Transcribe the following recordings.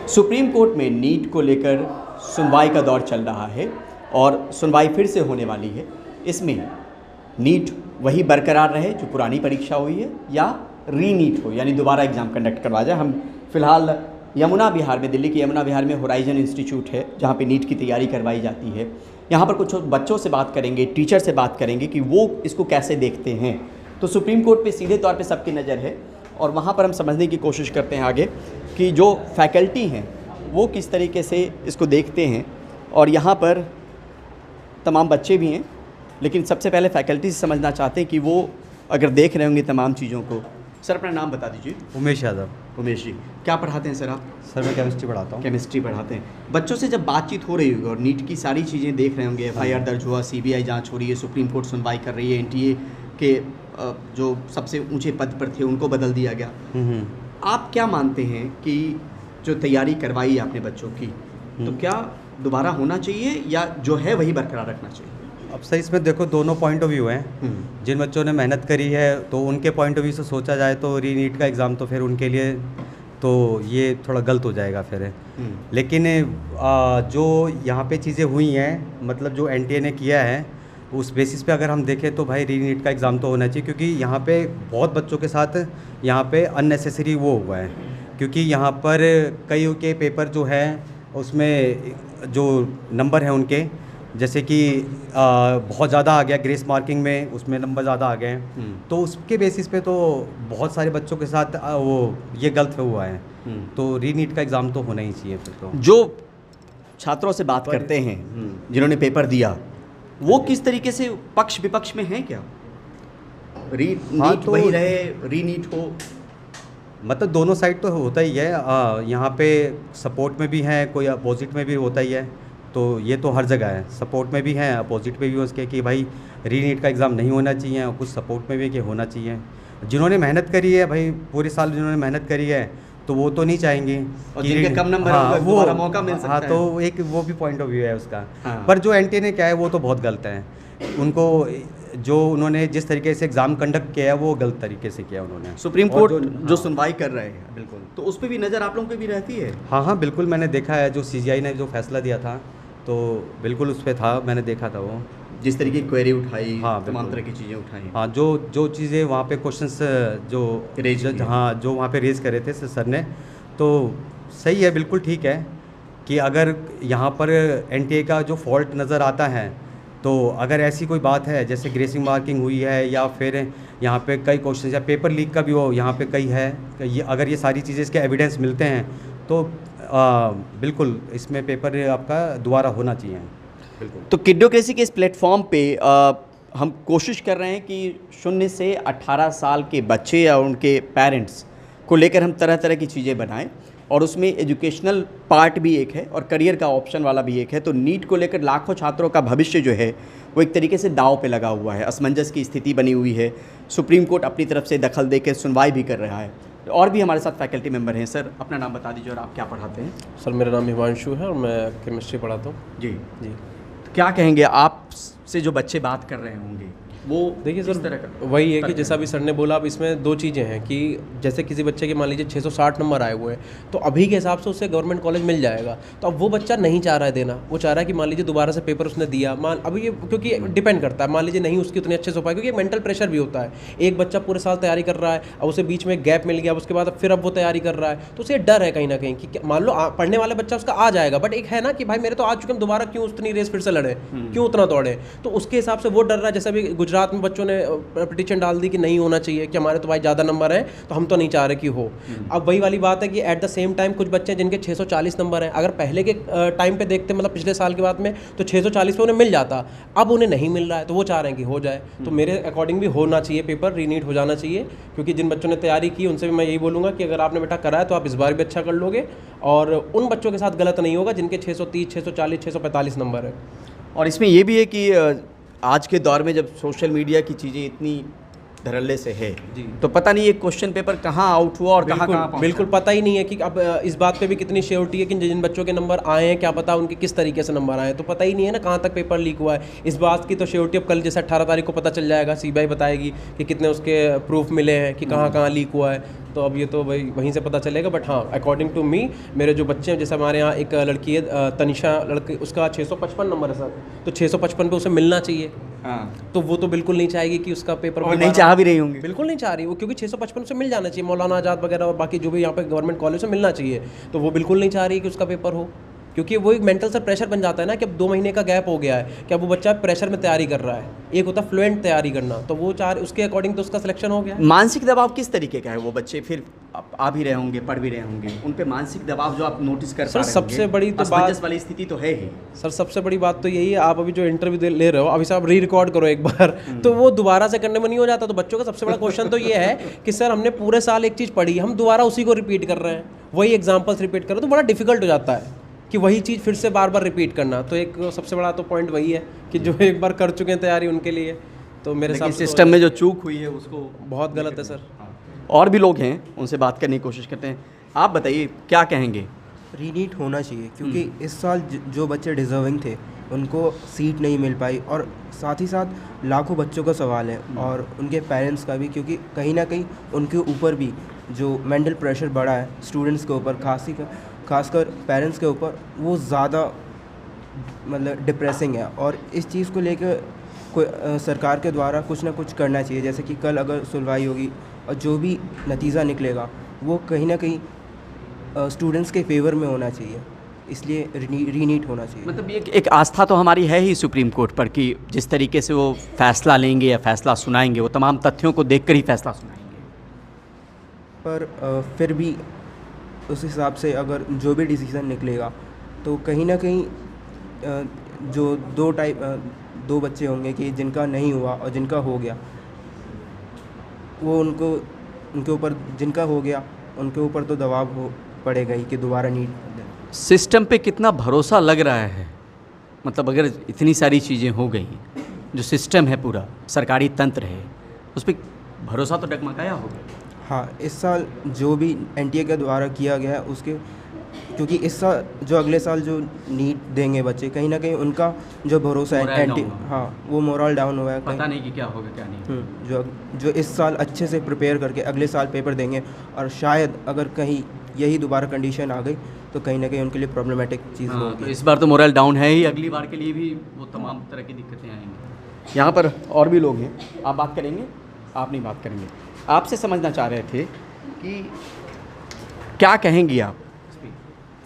Supreme court में NEET को लेकर सुनवाई का दौर चल रहा है और सुनवाई फिर से होने वाली है। इसमें नीट वही बरकरार रहे जो पुरानी परीक्षा हुई है या रीनीट हो, यानी दोबारा एग्ज़ाम कंडक्ट करवा जाए। हम फिलहाल यमुना विहार में, दिल्ली के यमुना विहार में होराइजन इंस्टीट्यूट है जहाँ पे नीट की तैयारी करवाई जाती है। यहाँ पर कुछ बच्चों से बात करेंगे, टीचर से बात करेंगे कि वो इसको कैसे देखते हैं। तो सुप्रीम कोर्ट पे सीधे तौर पे सबकी नज़र है और वहाँ पर हम समझने की कोशिश करते हैं आगे कि जो फैकल्टी हैं वो किस तरीके से इसको देखते हैं। और यहाँ पर तमाम बच्चे भी हैं, लेकिन सबसे पहले फैकल्टी से समझना चाहते हैं कि वो अगर देख रहे होंगे तमाम चीज़ों को। सर अपना नाम बता दीजिए। उमेश यादव। उमेश जी, क्या पढ़ाते हैं सर आप? सर मैं केमिस्ट्री पढ़ाता हूँ। केमिस्ट्री पढ़ाते हैं। बच्चों से जब बातचीत हो रही होगी और नीट की सारी चीज़ें देख रहे होंगे, FIR दर्ज हुआ, CBI जांच हो रही है, सुप्रीम कोर्ट सुनवाई कर रही है, NTA के जो सबसे ऊंचे पद पर थे उनको बदल दिया गया, आप क्या मानते हैं कि जो तैयारी करवाई आपने बच्चों की, तो क्या दोबारा होना चाहिए या जो है वही बरकरार रखना चाहिए? अब सही इसमें देखो दोनों पॉइंट ऑफ व्यू हैं। जिन बच्चों ने मेहनत करी है तो उनके पॉइंट ऑफ व्यू से सोचा जाए तो रीनीट का एग्ज़ाम तो फिर उनके लिए तो ये थोड़ा गलत हो जाएगा फिर। लेकिन जो यहाँ पे चीज़ें हुई हैं, मतलब जो NTA ने किया है उस बेसिस पे अगर हम देखें तो भाई रीनीट का एग्ज़ाम तो होना चाहिए, क्योंकि यहाँ पे बहुत बच्चों के साथ यहाँ पे अननेसेसरी वो हुआ है। क्योंकि यहाँ पर कई के पेपर जो है उसमें जो नंबर हैं उनके, जैसे कि बहुत ज़्यादा आ गया ग्रेस मार्किंग में, उसमें नंबर ज़्यादा आ गए हैं, तो उसके बेसिस पे तो बहुत सारे बच्चों के साथ वो ये गलत हुआ है। तो रीनीट का एग्ज़ाम तो होना ही चाहिए फिर तो। जो छात्रों से बात करते हैं जिन्होंने पेपर दिया, वो किस तरीके से पक्ष विपक्ष में हैं क्या? नीट तो वही रहे, रीनीट हो? मतलब दोनों साइड तो होता ही है। यहाँ पे सपोर्ट में भी है, कोई अपोजिट में भी होता ही है। तो ये तो हर जगह है, सपोर्ट में भी है, अपोजिट में भी उसके कि भाई रीनीट का एग्ज़ाम नहीं होना चाहिए, और कुछ सपोर्ट में भी कि होना चाहिए। जिन्होंने मेहनत करी है भाई, पूरे साल जिन्होंने मेहनत करी है तो वो तो नहीं चाहेंगे और जिनके कम नंबर हैं वो दोबारा मौका मिल सकता है। तो एक वो भी पॉइंट ऑफ व्यू है उसका। हाँ। पर जो NTA ने क्या है वो तो बहुत गलत है। उनको जो उन्होंने जिस तरीके से एग्ज़ाम कंडक्ट किया है वो गलत तरीके से किया उन्होंने। सुप्रीम कोर्ट जो सुनवाई कर रहे हैं, बिल्कुल, तो उस पर भी नज़र आप लोगों की भी रहती है? हाँ बिल्कुल, मैंने देखा है जो CGI ने जो फैसला दिया था तो बिल्कुल उस पर था, मैंने देखा था वो जिस तरीके की क्वेरी उठाई, हाँ, तमाम तरह की चीज़ें उठाई। हाँ, जो चीज़ें वहाँ पे क्वेश्चंस जो वहाँ पे रेज़ करे थे सर ने, तो सही है, बिल्कुल ठीक है कि अगर यहाँ पर NTA का जो फॉल्ट नज़र आता है, तो अगर ऐसी कोई बात है जैसे ग्रेसिंग मार्किंग हुई है या फिर यहाँ पे कई क्वेश्चन या पेपर लीक का भी हो यहाँ पे कई है, अगर ये सारी चीज़ें इसके एविडेंस मिलते हैं तो बिल्कुल इसमें पेपर आपका दोबारा होना चाहिए। बिल्कुल। तो किड्डोक्रेसी के इस प्लेटफॉर्म पे हम कोशिश कर रहे हैं कि 0 से 18 साल के बच्चे या उनके पेरेंट्स को लेकर हम तरह तरह की चीज़ें बनाएं, और उसमें एजुकेशनल पार्ट भी एक है और करियर का ऑप्शन वाला भी एक है। तो नीट को लेकर लाखों छात्रों का भविष्य जो है वो एक तरीके से दांव पे लगा हुआ है, असमंजस की स्थिति बनी हुई है। सुप्रीम कोर्ट अपनी तरफ से दखल देकर सुनवाई भी कर रहा है। और भी हमारे साथ फैकल्टी मेंबर हैं। सर अपना नाम बता दीजिए और आप क्या पढ़ाते हैं? सर मेरा नाम हिमांशु है और मैं केमिस्ट्री पढ़ाता हूँ। जी जी। तो क्या कहेंगे आप से जो बच्चे बात कर रहे होंगे वो देखिए किस सर, तरह का वही है कि जैसा अभी सर ने बोला, अब इसमें दो चीज़ें हैं कि जैसे किसी बच्चे के मान लीजिए 660 नंबर आए हुए हैं तो अभी के हिसाब से उसे गवर्नमेंट कॉलेज मिल जाएगा। तो अब वो बच्चा नहीं चाह रहा है देना, वो चाह रहा है कि मान लीजिए दोबारा से पेपर उसने दिया, अभी ये क्योंकि डिपेंड करता है, मान लीजिए नहीं उसकी उतनी अच्छे से हो पाए, क्योंकि मेंटल प्रेशर भी होता है। एक बच्चा पूरे साल तैयारी कर रहा है, अब उसे बीच में गैप मिल गया, उसके बाद फिर अब वो तैयारी कर रहा है, तो उसे डर है कहीं ना कहीं कि मान लो पढ़ने वाले बच्चा उसका आ जाएगा, बट एक है ना कि भाई मेरे तो आ चुके हैं, दोबारा क्यों उतनी रेस फिर से लड़े, क्यों उतना दौड़े। तो उसके हिसाब से वो डर रहा है। जैसे अभी गुजरात में बच्चों ने पिटीशन डाल दी कि नहीं होना चाहिए, कि हमारे तो भाई ज़्यादा नंबर हैं तो हम तो नहीं चाह रहे कि हो। अब वही वाली बात है कि एट द सेम टाइम कुछ बच्चे जिनके 640 नंबर हैं, अगर पहले के टाइम पे देखते, मतलब पिछले साल के बाद में, तो 640 पे उन्हें मिल जाता, अब उन्हें नहीं मिल रहा है, तो वो चाह रहे हैं कि हो जाए। तो मेरे अकॉर्डिंग भी होना चाहिए पेपर, रीनीट हो जाना चाहिए, क्योंकि जिन बच्चों ने तैयारी की उनसे भी मैं यही बोलूँगा कि अगर आपने बेटा करा है तो आप इस बार भी अच्छा कर लोगे, और उन बच्चों के साथ गलत नहीं होगा जिनके 630, 640, 645 नंबर है। और इसमें ये भी है कि आज के दौर में जब सोशल मीडिया की चीज़ें इतनी धड़ल्ले से है जी। तो पता नहीं ये क्वेश्चन पेपर कहाँ आउट हुआ और कहाँ बिल्कुल कहाँ पहुंचा। बिल्कुल पता ही नहीं है कि अब इस बात पे भी कितनी श्योरिटी है कि जिन बच्चों के नंबर आए हैं क्या पता उनके किस तरीके से नंबर आए हैं, तो पता ही नहीं है ना कहाँ तक पेपर लीक हुआ है। इस बात की तो श्योरिटी अब कल जैसे 18 तारीख को पता चल जाएगा, सीबीआई बताएगी कि कितने उसके प्रूफ मिले हैं कि कहाँ कहाँ लीक हुआ है, तो अब ये तो भाई वहीं से पता चलेगा। बट हाँ, अकॉर्डिंग टू मी मेरे जो बच्चे हैं, जैसे हमारे यहाँ एक लड़की है तनिषा लड़की, उसका 655 नंबर है सर, तो 655 पे उसे मिलना चाहिए। हाँ। तो वो तो बिल्कुल नहीं चाहेगी कि उसका पेपर और नहीं चाह भी रही होंगी। बिल्कुल नहीं चाह रही वो, क्योंकि 655 से मिल जाना चाहिए, मौलाना आज़ाद वगैरह और बाकी जो भी यहाँ पे गवर्नमेंट कॉलेज से मिलना चाहिए, तो वो बिल्कुल नहीं चाह रही कि उसका पेपर हो, क्योंकि वो एक मेंटल सा प्रेशर बन जाता है ना कि अब 2 महीने का गैप हो गया है कि अब वो बच्चा प्रेशर में तैयारी कर रहा है, एक होता है फ्लुएंट तैयारी करना, तो वो उसके अकॉर्डिंग तो उसका सिलेक्शन हो गया। मानसिक दबाव किस तरीके का है? वो बच्चे फिर आ भी रहे होंगे, पढ़ भी रहे होंगे, उन पे मानसिक दबाव जो आप नोटिस कर पा रहे सबसे होंगे, बड़ी तो असमंजस वाली स्थिति तो है ही सर। सबसे बड़ी बात तो यही है, आप अभी जो इंटरव्यू ले रहे हो, अभी से आप री रिकॉर्ड करो एक बार, तो वो दोबारा से करने में नहीं हो जाता। तो बच्चों का सबसे बड़ा क्वेश्चन तो ये है कि सर हमने पूरे साल एक चीज़ पढ़ी, हम दोबारा उसी को रिपीट कर रहे हैं, वही एग्जाम्पल्स रिपीट करो, तो बड़ा डिफिकल्ट हो जाता है कि वही चीज़ फिर से बार बार रिपीट करना। तो एक सबसे बड़ा तो पॉइंट वही है कि जो एक बार कर चुके हैं तैयारी उनके लिए, तो मेरे हिसाब से सिस्टम में जो चूक हुई है उसको बहुत गलत है सर। और भी लोग हैं, उनसे बात करने की कोशिश करते हैं। आप बताइए क्या कहेंगे? रीनीट होना चाहिए, क्योंकि इस साल जो बच्चे डिज़र्विंग थे उनको सीट नहीं मिल पाई, और साथ ही साथ लाखों बच्चों का सवाल है और उनके पेरेंट्स का भी, क्योंकि कहीं ना कहीं उनके ऊपर भी जो मेंटल प्रेशर बढ़ा है स्टूडेंट्स के ऊपर, खासकर पेरेंट्स के ऊपर, वो ज़्यादा मतलब डिप्रेसिंग है। और इस चीज़ को लेकर कोई सरकार के द्वारा कुछ ना कुछ करना चाहिए, जैसे कि कल अगर सुनवाई होगी और जो भी नतीजा निकलेगा वो कहीं ना कहीं स्टूडेंट्स के फेवर में होना चाहिए, इसलिए रीनीट होना चाहिए। मतलब ये एक आस्था तो हमारी है ही सुप्रीम कोर्ट पर कि जिस तरीके से वो फैसला लेंगे या फैसला सुनाएंगे, वो तमाम तथ्यों को देखकर ही फैसला सुनाएंगे। पर फिर भी उस हिसाब से अगर जो भी डिसीज़न निकलेगा तो कहीं ना कहीं जो दो बच्चे होंगे कि जिनका नहीं हुआ और जिनका हो गया, वो उनके ऊपर, जिनका हो गया उनके ऊपर तो दबाव पड़ेगा ही कि दोबारा नीट। सिस्टम पे कितना भरोसा लग रहा है? मतलब अगर इतनी सारी चीज़ें हो गई, जो सिस्टम है पूरा सरकारी तंत्र है, उस पर भरोसा तो डगमगाया होगा। हाँ, इस साल जो भी एनटीए के द्वारा किया गया है उसके, क्योंकि इस साल जो अगले साल जो नीट देंगे बच्चे, कहीं ना कहीं उनका जो भरोसा है एनटीए, हाँ, वो मोरल डाउन हुआ है। पता नहीं कि क्या होगा क्या नहीं। जो इस साल अच्छे से प्रिपेयर करके अगले साल पेपर देंगे, और शायद अगर कहीं यही दोबारा कंडीशन आ गई तो कहीं ना कहीं उनके लिए प्रॉब्लमेटिक चीज़ होगी। तो इस बार तो मोरल डाउन है ही, अगली बार के लिए भी वो तमाम तरह की दिक्कतें आएंगी। यहाँ पर और भी लोग हैं, आप बात करेंगे? आप नहीं बात करेंगे? आपसे समझना चाह रहे थे कि क्या कहेंगी आप?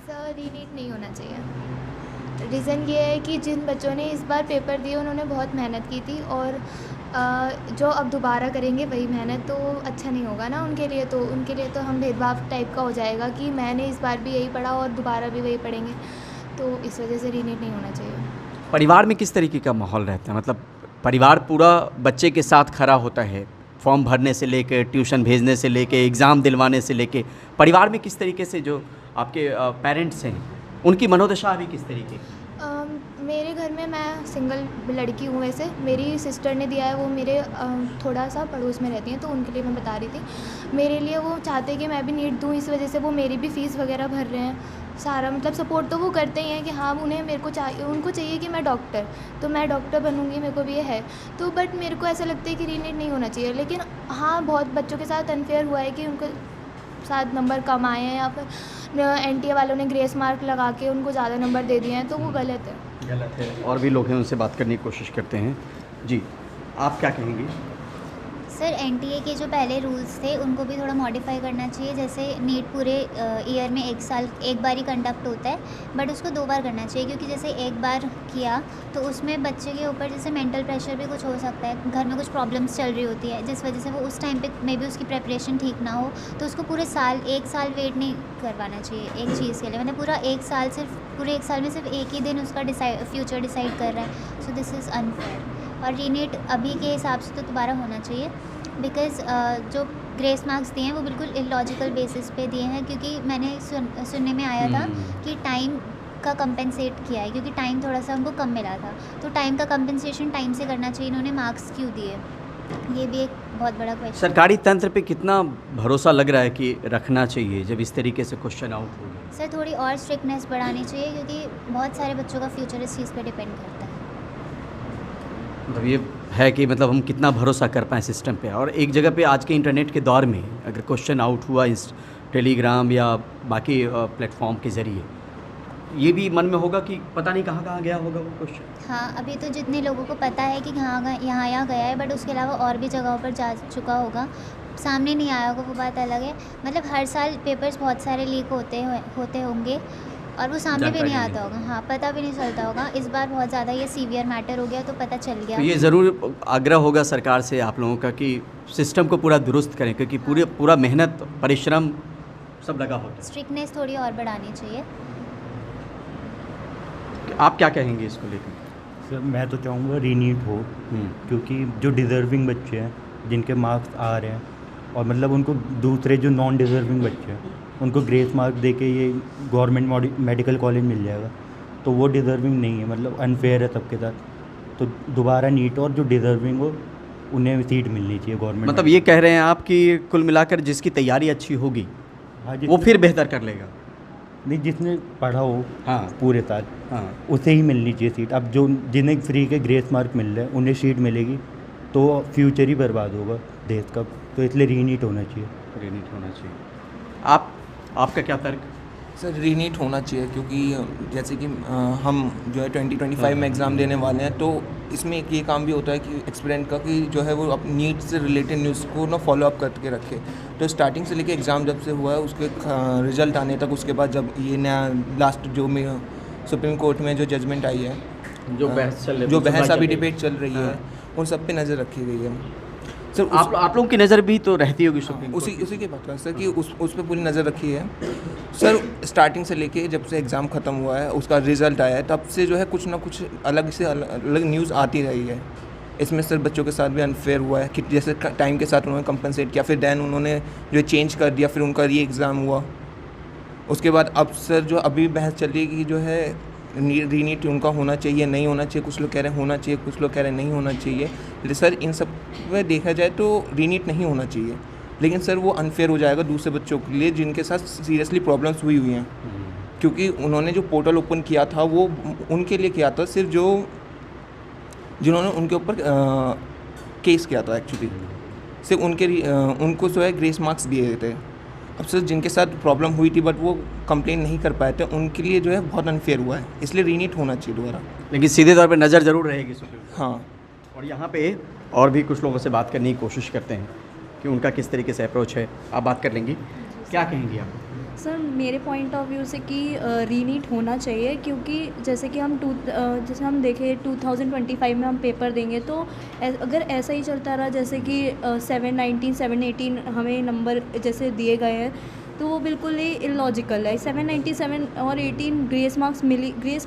सर, रीनीट नहीं होना चाहिए। रीज़न ये है कि जिन बच्चों ने इस बार पेपर दिए उन्होंने बहुत मेहनत की थी, और जो अब दोबारा करेंगे वही मेहनत, तो अच्छा नहीं होगा ना उनके लिए। तो उनके लिए तो हम भेदभाव टाइप का हो जाएगा कि मैंने इस बार भी यही पढ़ा और दोबारा भी वही पढ़ेंगे, तो इस वजह से रीनीट नहीं होना चाहिए। परिवार में किस तरीके का माहौल रहता है? मतलब परिवार पूरा बच्चे के साथ खड़ा होता है, फॉर्म भरने से लेके, ट्यूशन भेजने से लेके, एग्ज़ाम दिलवाने से लेके, परिवार में किस तरीके से जो आपके पेरेंट्स हैं उनकी मनोदशा अभी किस तरीके की? मेरे घर में मैं सिंगल लड़की हूँ। वैसे मेरी सिस्टर ने दिया है, वो मेरे थोड़ा सा पड़ोस में रहती हैं, तो उनके लिए मैं बता रही थी। मेरे लिए वो चाहते हैं कि मैं भी नीट दूँ, इस वजह से वो मेरी भी फ़ीस वगैरह भर रहे हैं सारा। मतलब सपोर्ट तो वो करते ही हैं कि हाँ, मेरे को चाहिए, उनको चाहिए कि मैं डॉक्टर, तो मैं डॉक्टर बनूँगी, मेरे को भी ये है। तो बट मेरे को ऐसा लगता है कि रीनीट नहीं होना चाहिए। लेकिन हाँ, बहुत बच्चों के साथ अनफेयर हुआ है कि उनके साथ नंबर कम आए हैं, या फिर एनटीए वालों ने ग्रेस मार्क लगा के उनको ज़्यादा नंबर दे दिए हैं, तो वो गलत है। और भी लोग हैं, उनसे बात करने की कोशिश करते हैं। जी, आप क्या कहेंगे? सर, एनटीए के जो पहले रूल्स थे उनको भी थोड़ा मॉडिफाई करना चाहिए। जैसे नीट पूरे ईयर में एक बार ही कंडक्ट होता है, बट उसको 2 बार करना चाहिए, क्योंकि जैसे एक बार किया तो उसमें बच्चे के ऊपर जैसे मेंटल प्रेशर भी कुछ हो सकता है, घर में कुछ प्रॉब्लम्स चल रही होती है, जिस वजह से वो उस टाइम पे मे बी उसकी प्रेपरेशन ठीक ना हो, तो उसको पूरे एक साल वेट नहीं करवाना चाहिए एक चीज़ के लिए। मतलब पूरे 1 साल में सिर्फ एक ही दिन उसका फ्यूचर डिसाइड कर रहा है, सो दिस इज़ अनफेयर। और रीनीट अभी के हिसाब से तो दोबारा होना चाहिए, बिकॉज़ जो ग्रेस मार्क्स दिए हैं वो बिल्कुल इलॉजिकल बेसिस पे दिए हैं, क्योंकि मैंने सुनने में आया था कि टाइम का कंपेंसेट किया है, क्योंकि टाइम थोड़ा सा उनको कम मिला था, तो टाइम का कंपेंसेशन टाइम से करना चाहिए, इन्होंने मार्क्स क्यों दिए, ये भी एक बहुत बड़ा क्वेश्चन। सरकारी तंत्र पे कितना भरोसा लग रहा है कि रखना चाहिए जब इस तरीके से क्वेश्चन आउट हो गए? सर थोड़ी और स्ट्रिक्टनेस बढ़ानी चाहिए क्योंकि बहुत सारे बच्चों का फ्यूचर इस चीज़ पे डिपेंड करता है। मतलब ये है कि मतलब हम कितना भरोसा कर पाएँ सिस्टम पे। और एक जगह पे आज के इंटरनेट के दौर में अगर क्वेश्चन आउट हुआ इस टेलीग्राम या बाकी प्लेटफॉर्म के ज़रिए, ये भी मन में होगा कि पता नहीं कहाँ कहाँ गया होगा वो क्वेश्चन। हाँ, अभी तो जितने लोगों को पता है कि यहाँ गया है, बट उसके अलावा और भी जगहों पर जा चुका होगा, सामने नहीं आया होगा, वो बात अलग है। मतलब हर साल पेपर्स बहुत सारे लीक होते होंगे और वो सामने भी नहीं आता होगा। हाँ, पता भी नहीं चलता होगा। इस बार बहुत ज़्यादा ये सीवियर मैटर हो गया तो पता चल गया। तो ये ज़रूर आग्रह होगा सरकार से आप लोगों का कि सिस्टम को पूरा दुरुस्त करें, क्योंकि पूरा मेहनत परिश्रम सब लगा होता है। स्ट्रिक्टनेस थोड़ी और बढ़ानी चाहिए। आप क्या कहेंगे इसको लेकर? सर मैं तो चाहूँगा रीनीट हो, क्योंकि जो डिज़र्विंग बच्चे हैं जिनके मार्क्स आ रहे हैं और मतलब उनको दूसरे जो नॉन डिज़र्विंग बच्चे हैं उनको ग्रेस मार्क देके ये गवर्नमेंट मेडिकल कॉलेज मिल जाएगा, तो वो डिज़र्विंग नहीं है, मतलब अनफेयर है सबके साथ। तो दोबारा नीट और जो डिज़र्विंग हो उन्हें सीट मिलनी चाहिए गवर्नमेंट। मतलब ये कह रहे हैं आप कि कुल मिलाकर जिसकी तैयारी अच्छी होगी हाँ, वो फिर बेहतर कर लेगा? नहीं, जिसने पढ़ा हो हाँ पूरे साल हाँ, उसे ही मिलनी चाहिए सीट। अब जो जिन्हें फ्री के ग्रेस मार्क मिल रहे हैं उन्हें सीट मिलेगी तो फ्यूचर ही बर्बाद होगा देश का, तो इसलिए रीनीट होना चाहिए। रीनीट होना चाहिए। आपका क्या तर्क? सर रीनीट होना चाहिए क्योंकि जैसे कि हम जो है 2025 में एग्ज़ाम देने वाले हैं, तो इसमें एक ये काम भी होता है कि एक्सपेरेंट का कि जो है वो अपनी नीट से रिलेटेड न्यूज़ को ना फॉलो अप करके रखे। तो स्टार्टिंग से लेके एग्ज़ाम जब से हुआ है उसके रिजल्ट आने तक, उसके बाद जब ये नया लास्ट जो में सुप्रीम कोर्ट में जो जजमेंट आई है, जो बहस अभी डिबेट चल रही है, उन सब पे नज़र रखी गई है। सर आप लोगों की नज़र भी तो रहती होगी सुप्रीम कोर्ट उसी की बात है सर कि उस पर पूरी नज़र रखी है। सर स्टार्टिंग से लेके जब से एग्ज़ाम ख़त्म हुआ है, उसका रिज़ल्ट आया है, तब से जो है कुछ ना कुछ अलग न्यूज़ आती रही है। इसमें सर बच्चों के साथ भी अनफेयर हुआ है कि जैसे टाइम के साथ उन्होंने कंपनसेट किया, फिर दैन उन्होंने जो चेंज कर दिया, फिर उनका री एग्ज़ाम हुआ। उसके बाद अब सर जो अभी बहस चल रही है कि जो है रीनीट उनका होना चाहिए, नहीं होना चाहिए। कुछ लोग कह रहे हैं होना चाहिए, कुछ लोग कह रहे हैं नहीं होना चाहिए। लेकिन सर इन सब में देखा जाए तो रीनीट नहीं होना चाहिए, लेकिन सर वो अनफेयर हो जाएगा दूसरे बच्चों के लिए जिनके साथ सीरियसली प्रॉब्लम्स हुई हैं, क्योंकि उन्होंने जो पोर्टल ओपन किया था वो उनके लिए किया था, सिर्फ जिन्होंने उनके ऊपर केस किया था एक्चुअली, सिर्फ उनको जो है ग्रेस मार्क्स दिए गए थे। अब सर जिनके साथ प्रॉब्लम हुई थी बट वो कंप्लेन नहीं कर पाए थे, उनके लिए जो है बहुत अनफेयर हुआ है, इसलिए रीनीट होना चाहिए दोबारा। लेकिन सीधे तौर पे नज़र ज़रूर रहेगी सुप्रीम कोर्ट। हाँ, और यहाँ पे और भी कुछ लोगों से बात करने की कोशिश करते हैं कि उनका किस तरीके से अप्रोच है। आप बात कर लेंगी, क्या कहेंगी आप? सर मेरे पॉइंट ऑफ व्यू से कि रीनीट होना चाहिए, क्योंकि जैसे कि जैसे हम देखें 2025 में हम पेपर देंगे, तो अगर ऐसा ही चलता रहा जैसे कि 719 718 हमें नंबर जैसे दिए गए हैं, तो वो बिल्कुल ही इलॉजिकल है। 797 और 18 ग्रेस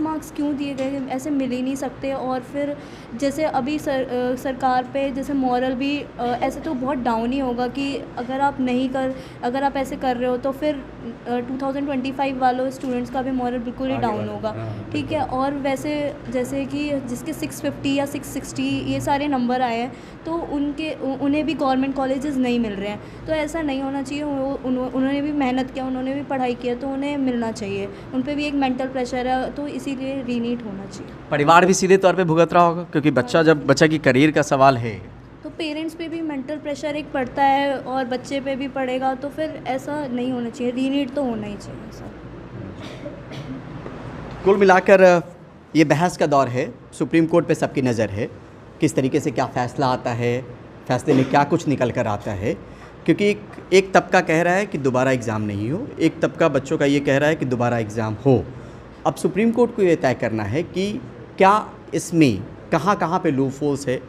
मार्क्स क्यों दिए गए, ऐसे मिल ही नहीं सकते। और फिर जैसे अभी सरकार पे जैसे मॉरल भी ऐसे तो बहुत डाउन ही होगा कि अगर आप ऐसे कर रहे हो तो फिर 2025 वालों स्टूडेंट्स का भी मॉरल बिल्कुल ही डाउन होगा, ठीक है। और वैसे जैसे कि जिसके 650 या 660 ये सारे नंबर आए हैं, तो उन्हें भी गवर्नमेंट कॉलेजेस नहीं मिल रहे हैं, तो ऐसा नहीं होना चाहिए। उन्होंने भी मेहनत किया, उन्होंने भी पढ़ाई किया, तो उन्हें मिलना चाहिए। उन पे भी एक मेंटल प्रेशर है, तो इसीलिए रीनीट होना चाहिए। परिवार भी सीधे तौर पे भुगत रहा होगा, क्योंकि बच्चा की करियर का सवाल है, तो पेरेंट्स पे भी मेंटल प्रेशर एक पड़ता है और बच्चे पे भी पड़ेगा, तो फिर ऐसा नहीं होना चाहिए। रीनीट तो होना ही चाहिए सर। कुल मिलाकर ये बहस का दौर है, सुप्रीम कोर्ट पे सबकी नज़र है, किस तरीके से क्या फ़ैसला आता है, फ़ैसले में क्या कुछ निकल कर आता है। क्योंकि एक तबका कह रहा है कि दोबारा एग्ज़ाम नहीं हो, एक तबका बच्चों का ये कह रहा है कि दोबारा एग्ज़ाम हो। अब सुप्रीम कोर्ट को ये तय करना है कि क्या इसमें कहाँ कहाँ पे लूप होल्स है,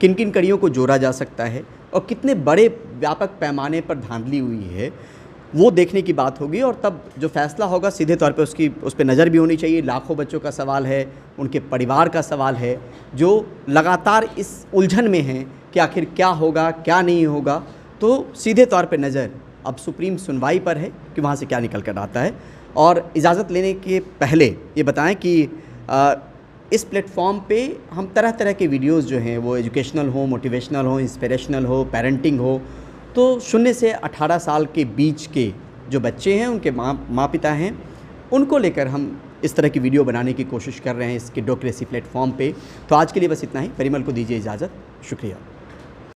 किन किन कड़ियों को जोड़ा जा सकता है और कितने बड़े व्यापक पैमाने पर धांधली हुई है, वो देखने की बात होगी। और तब जो फैसला होगा सीधे तौर पे उस पर नज़र भी होनी चाहिए। लाखों बच्चों का सवाल है, उनके परिवार का सवाल है, जो लगातार इस उलझन में हैं कि आखिर क्या होगा क्या नहीं होगा। तो सीधे तौर पे नज़र अब सुप्रीम सुनवाई पर है कि वहाँ से क्या निकल कर आता है। और इजाज़त लेने के पहले ये बताएं कि इस प्लेटफॉर्म पे हम तरह तरह के वीडियोस जो हैं वो एजुकेशनल हो, मोटिवेशनल हो, इंस्पिरेशनल हो, पेरेंटिंग हो, तो 0 से 18 साल के बीच के जो बच्चे हैं, उनके माँ पिता हैं, उनको लेकर हम इस तरह की वीडियो बनाने की कोशिश कर रहे हैं इस किडोक्रेसी प्लेटफॉर्म पे। तो आज के लिए बस इतना ही। परिमल को दीजिए इजाज़त। शुक्रिया।